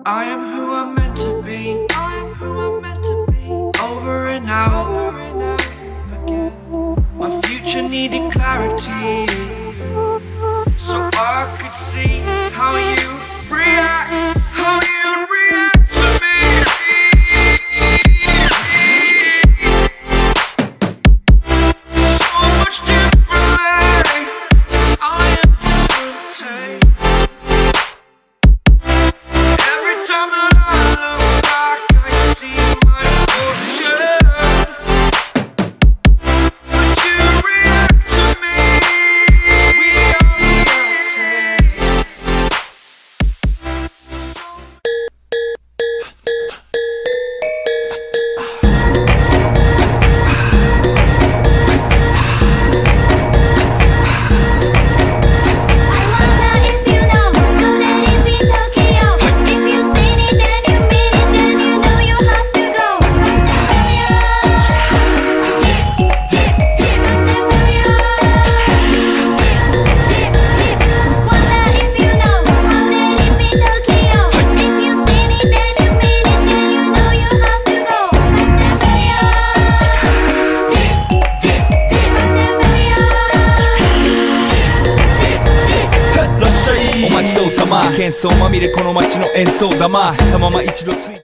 I am who I'm meant to be. I am who I'm meant to be. Over and out, over and out again. My future needed clarity, so I could see how you react, how you'd react to me. So much differently, I am different. Every time that I look back, I see my fortune. Would you react to me? We are喧騒まみれこの街の演奏玉たまま一度つい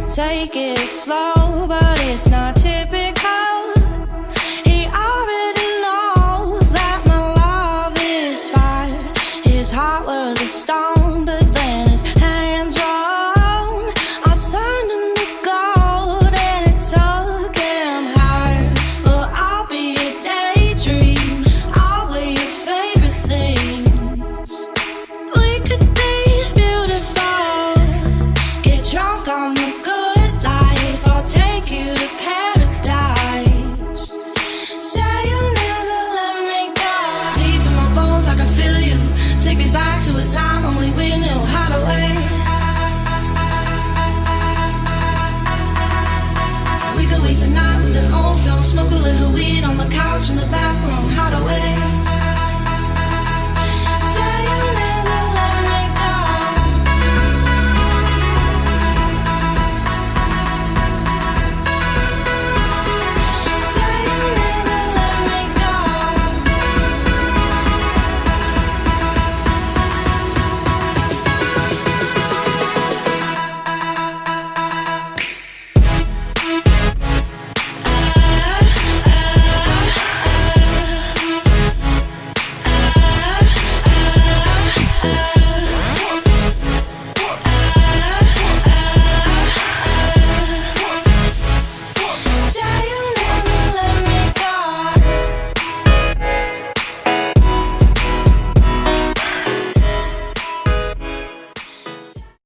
take it slow, but it's not typical. He already knows that my love is fire. His heart was a stone, but then his hands rolled. I turned him to gold and it took him higher. But I'll be a daydream, I'll wear your favorite things. We could be beautiful, get drunk on the good life. I'll take you to paradise. Say you'll never let me go. Deep in my bones I can feel you. Take me back to a time only we knew how to wait. We could waste a night with an old film, smoke a little weed on the couch in the back.